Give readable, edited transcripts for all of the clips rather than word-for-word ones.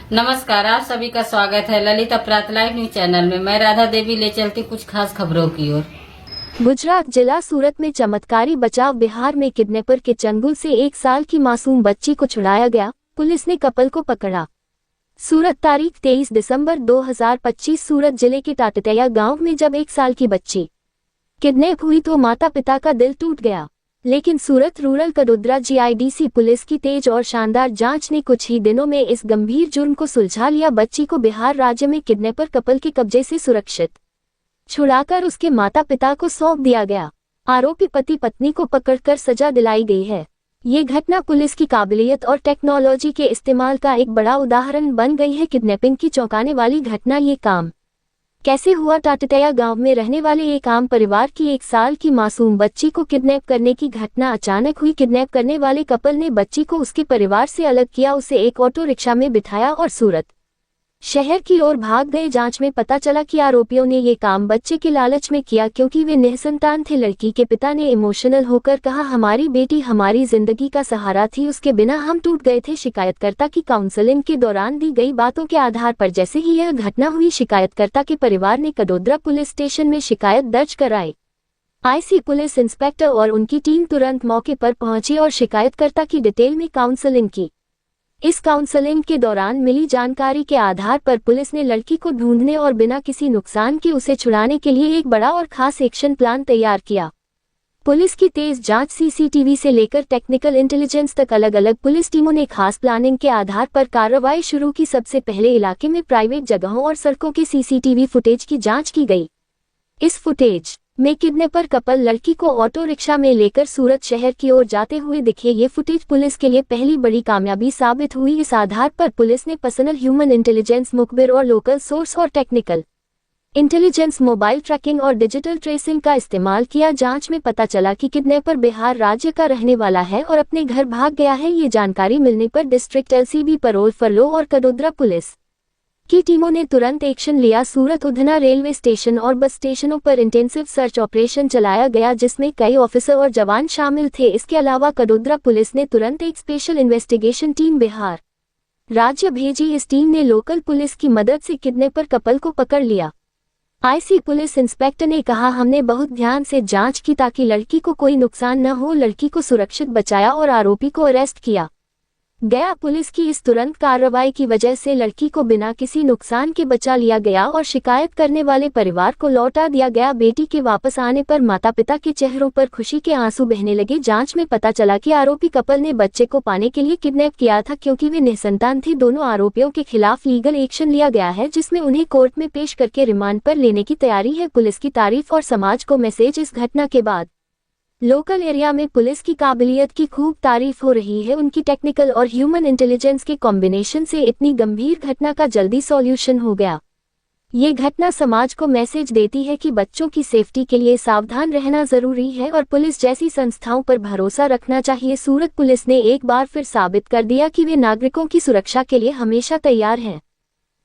नमस्कार, आप सभी का स्वागत है ललित अपराध लाइव न्यूज चैनल में। मैं राधा देवी ले चलती कुछ खास खबरों की ओर। गुजरात जिला सूरत में चमत्कारी बचाव। बिहार में किडनैपर के चंगुल से 1 साल की मासूम बच्ची को छुड़ाया गया, पुलिस ने कपल को पकड़ा। सूरत तारीख 23 दिसंबर 2025। सूरत जिले के टाटतैया गांव में जब 1 साल की बच्ची किडनैप हुई तो माता पिता का दिल टूट गया, लेकिन सूरत रूरल कडोदरा जीआईडीसी पुलिस की तेज और शानदार जांच ने कुछ ही दिनों में इस गंभीर जुर्म को सुलझा लिया। बच्ची को बिहार राज्य में किडनैपर कपल के कब्जे से सुरक्षित छुड़ाकर उसके माता पिता को सौंप दिया गया। आरोपी पति पत्नी को पकड़कर सजा दिलाई गई है। ये घटना पुलिस की काबिलियत और टेक्नोलॉजी के इस्तेमाल का एक बड़ा उदाहरण बन गई है। किडनैपिंग की चौंकाने वाली घटना। ये काम कैसे हुआ? टाटतैया गांव में रहने वाले एक आम परिवार की 1 साल की मासूम बच्ची को किडनैप करने की घटना अचानक हुई। किडनैप करने वाले कपल ने बच्ची को उसके परिवार से अलग किया, उसे एक ऑटो रिक्शा में बिठाया और सूरत शहर की ओर भाग गए। जांच में पता चला कि आरोपियों ने ये काम बच्चे के लालच में किया, क्योंकि वे निसंतान थे। लड़की के पिता ने इमोशनल होकर कहा, हमारी बेटी हमारी जिंदगी का सहारा थी, उसके बिना हम टूट गए थे। शिकायतकर्ता की काउंसलिंग के दौरान दी गई बातों के आधार पर जैसे ही यह घटना हुई, शिकायतकर्ता के परिवार ने कडोदरा पुलिस स्टेशन में शिकायत दर्ज कराई। आईसी पुलिस इंस्पेक्टर और उनकी टीम तुरंत मौके पर पहुंची और शिकायतकर्ता की डिटेल में काउंसलिंग की। इस काउंसलिंग के दौरान मिली जानकारी के आधार पर पुलिस ने लड़की को ढूंढने और बिना किसी नुकसान के उसे छुड़ाने के लिए एक बड़ा और खास एक्शन प्लान तैयार किया। पुलिस की तेज जांच, सीसीटीवी से लेकर टेक्निकल इंटेलिजेंस तक अलग अलग पुलिस टीमों ने खास प्लानिंग के आधार पर कार्रवाई शुरू की। सबसे पहले इलाके में प्राइवेट जगहों और सड़कों के सीसीटीवी फुटेज की जांच की गई। इस फुटेज में किडनैपर कपल लड़की को ऑटो रिक्शा में लेकर सूरत शहर की ओर जाते हुए दिखे। ये फुटेज पुलिस के लिए पहली बड़ी कामयाबी साबित हुई। इस आधार पर पुलिस ने पर्सनल ह्यूमन इंटेलिजेंस, मुखबिर और लोकल सोर्स और टेक्निकल इंटेलिजेंस, मोबाइल ट्रैकिंग और डिजिटल ट्रेसिंग का इस्तेमाल किया। जांच में पता चला कि किडनैपर बिहार राज्य का रहने वाला है और अपने घर भाग गया है। ये जानकारी मिलने पर डिस्ट्रिक्ट एलसीबी, परोल, फरलो और कडोदरा पुलिस की टीमों ने तुरंत एक्शन लिया। सूरत उधना रेलवे स्टेशन और बस स्टेशनों पर इंटेंसिव सर्च ऑपरेशन चलाया गया, जिसमें कई ऑफिसर और जवान शामिल थे। इसके अलावा कडोदरा पुलिस ने तुरंत एक स्पेशल इन्वेस्टिगेशन टीम बिहार राज्य भेजी। इस टीम ने लोकल पुलिस की मदद से किडनैपर कपल को पकड़ लिया। आईसी पुलिस इंस्पेक्टर ने कहा, हमने बहुत ध्यान से जांच की ताकि लड़की को कोई नुकसान न हो। लड़की को सुरक्षित बचाया और आरोपी को अरेस्ट किया गया। पुलिस की इस तुरंत कार्रवाई की वजह से लड़की को बिना किसी नुकसान के बचा लिया गया और शिकायत करने वाले परिवार को लौटा दिया गया। बेटी के वापस आने पर माता पिता के चेहरों पर खुशी के आंसू बहने लगे। जांच में पता चला कि आरोपी कपल ने बच्चे को पाने के लिए किडनैप किया था, क्योंकि वे निसंतान थे। दोनों आरोपियों के खिलाफ लीगल एक्शन लिया गया है, जिसमें उन्हें कोर्ट में पेश करके रिमांड पर लेने की तैयारी है। पुलिस की तारीफ और समाज को मैसेज। इस घटना के बाद लोकल एरिया में पुलिस की काबिलियत की खूब तारीफ हो रही है। उनकी टेक्निकल और ह्यूमन इंटेलिजेंस के कॉम्बिनेशन से इतनी गंभीर घटना का जल्दी सॉल्यूशन हो गया। ये घटना समाज को मैसेज देती है कि बच्चों की सेफ्टी के लिए सावधान रहना जरूरी है और पुलिस जैसी संस्थाओं पर भरोसा रखना चाहिए। सूरत पुलिस ने एक बार फिर साबित कर दिया कि वे नागरिकों की सुरक्षा के लिए हमेशा तैयार हैं।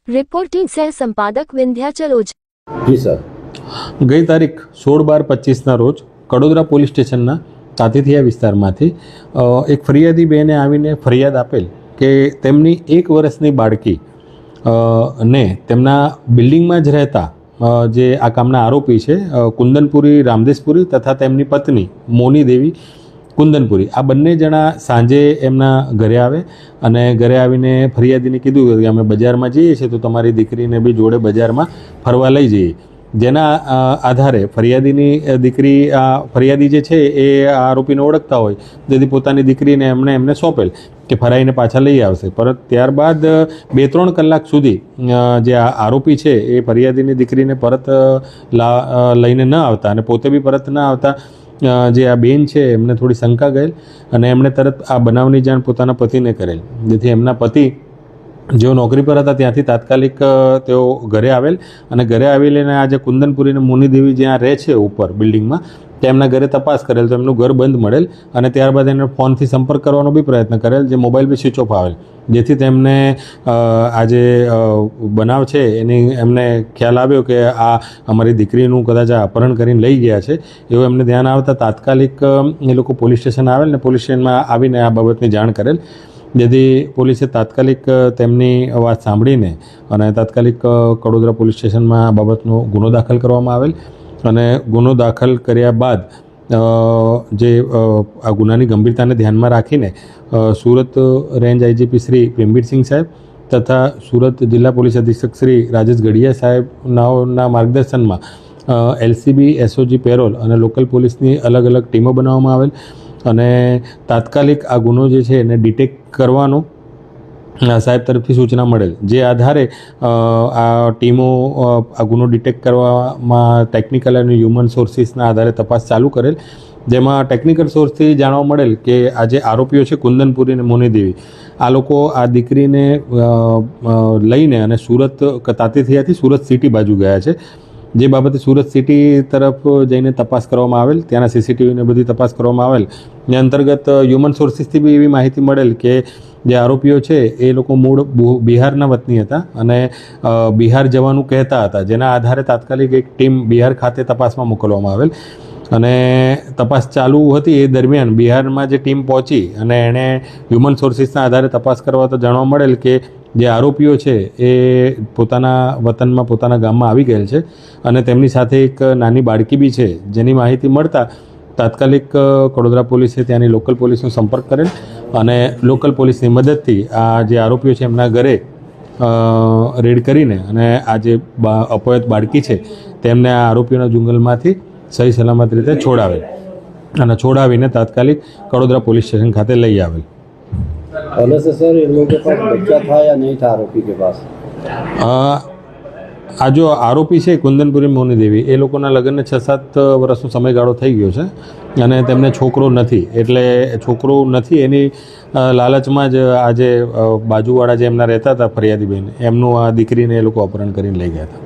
रिपोर्टिंग सह संपादक विंध्याचल ओझा। जी सर, गई तारीख 16/12/25 रोज કડોદરા પોલીસ સ્ટેશનના તાતીથિયા વિસ્તારમાંથી એક ફરિયાદી બેને આવીને ફરિયાદ આપેલ કે તેમની 1 વર્ષની બાળકી ને તેમના બિલ્ડિંગમાં જ રહેતા જે આ કામના આરોપી છે કુંદનપુરી રામદેશપુરી તથા તેમની પત્ની મોની દેવી કુંદનપુરી, આ બંને જણા સાંજે એમના ઘરે આવે અને ઘરે આવીને ફરિયાદીને કીધું કે અમે બજારમાં જઈએ છીએ તો તમારી દીકરીને બી જોડે બજારમાં ફરવા લઈ જઈએ। જેના આધારે ફરિયાદીની દીકરી ફરિયાદી જે છે એ આરોપીને ઓળખતા હોય, જેથી પોતાની દીકરીને એમને સોંપેલ કે ફરાઈને પાછા લઈ આવશે। પરત ત્યારબાદ 2-3 કલાક સુધી જે આરોપી છે એ ફરિયાદીની દીકરીને પરત લઈને ન આવતા અને પોતે બી પરત ન આવતા જે આ બેન છે એમને થોડી શંકા ગયેલ અને એમણે તરત આ બનાવની જાણ પોતાના પતિને કરેલ, જેથી એમના પતિ જેઓ નોકરી પર હતા ત્યાંથી તાત્કાલિક તેઓ ઘરે આવેલ અને ઘરે આવીને આ જે કુંદનપુરી અને મોની દેવી જ્યાં રહે છે ઉપર બિલ્ડિંગમાં તેમના ઘરે તપાસ કરેલ તો એમનું ઘર બંધ મળેલ અને ત્યારબાદ એને ફોનથી સંપર્ક કરવાનો બી પ્રયત્ન કરેલ, જે મોબાઈલ બી સ્વિચ ઓફ આવેલ, જેથી તેમને આ જે બનાવ છે એની એમને ખ્યાલ આવ્યો કે આ અમારી દીકરીનું કદાચ આ અપહરણ કરીને લઈ ગયા છે એવું એમને ધ્યાન આવતા તાત્કાલિક એ લોકો પોલીસ સ્ટેશન આવેલ ને પોલીસ સ્ટેશનમાં આવીને આ બાબતની જાણ કરેલ। જેથી પોલીસે તાત્કાલિક તેમની વાત સાંભળીને અને તાત્કાલિક કડોદરા પોલીસ સ્ટેશનમાં આ બાબતનો ગુનો દાખલ કરવામાં આવેલ અને ગુનો દાખલ કર્યા બાદ જે આ ગુનાની ગંભીરતાને ધ્યાનમાં રાખીને સુરત રેન્જ આઈજીપી શ્રી પ્રેમવીરસિંહ સાહેબ તથા સુરત જિલ્લા પોલીસ અધિક્ષક શ્રી રાજેશ ગઢિયા સાહેબના માર્ગદર્શનમાં એલસીબી એસઓજી પેરોલ અને લોકલ પોલીસની અલગ અલગ ટીમો બનાવવામાં આવેલ અને તાત્કાલિક આ ગુનો જે છે એને ડિટેક્ટ કરવાનો સાહેબ તરફથી સૂચના મળેલ, જે આધારે આ ટીમો આ ગુનો ડિટેક્ટ કરવામાં ટેકનિકલ અને હ્યુમન સોર્સિસના આધારે તપાસ ચાલુ કરેલ, જેમાં ટેકનિકલ સોર્સથી જાણવા મળેલ કે આ જે આરોપીઓ છે કુંદનપુરી અને મોનીદેવી, આ લોકો આ દીકરીને લઈને અને સુરત તાતીથિયાથી સુરત સિટી બાજુ ગયા છે, જે બાબતે સુરત સિટી તરફ જઈને તપાસ કરવામાં આવેલ, ત્યાંના સીસીટીવીને બધી તપાસ કરવામાં આવેલ. એ અંતર્ગત હ્યુમન સોર્સિસથી બી એવી માહિતી મળેલ કે જે આરોપીઓ છે એ લોકો મૂળ બિહારના વતની હતા અને બિહાર જવાનું કહેતા હતા, જેના આધારે તાત્કાલિક એક ટીમ બિહાર ખાતે તપાસમાં મોકલવામાં આવેલ અને તપાસ ચાલુ હતી. એ દરમિયાન બિહારમાં જે ટીમ પહોંચી અને એણે હ્યુમન સોર્સિસના આધારે તપાસ કરવા તો જાણવા મળેલ કે જે આરોપીઓ છે એ પોતાના વતનમાં પોતાના ગામમાં આવી ગયેલ છે અને તેમની સાથે એક નાની બાળકી બી છે, જેની માહિતી મળતા તાત્કાલિક કડોદરા પોલીસે ત્યાંની લોકલ પોલીસનો સંપર્ક કરેલ અને લોકલ પોલીસની મદદથી આ જે આરોપીઓ છે એમના ઘરે રેડ કરીને અને આ જે અપહૃત બાળકી છે તેમને આ આરોપીઓના જંગલમાંથી સહી સલામત રીતે છોડાવેલ અને છોડાવીને તાત્કાલિક કડોદરા પોલીસ સ્ટેશન ખાતે લઈ આવેલ. पहले से सर इन लोगों के पास बच्चा था या नहीं था आरोपी के पास? આ જો આરોપી છે કુંદનપુરી મોનીદેવી, એ લોકોના લગ્નને 6-7 વર્ષનો સમયગાળો થઈ ગયો છે અને તેમને છોકરો નથી, એટલે છોકરો નથી એની લાલચમાં જ આ જે બાજુવાળા જે એમના રહેતા હતા ફરિયાદીબેન, એમનું આ દીકરીને એ લોકો અપહરણ કરીને લઈ ગયા હતા.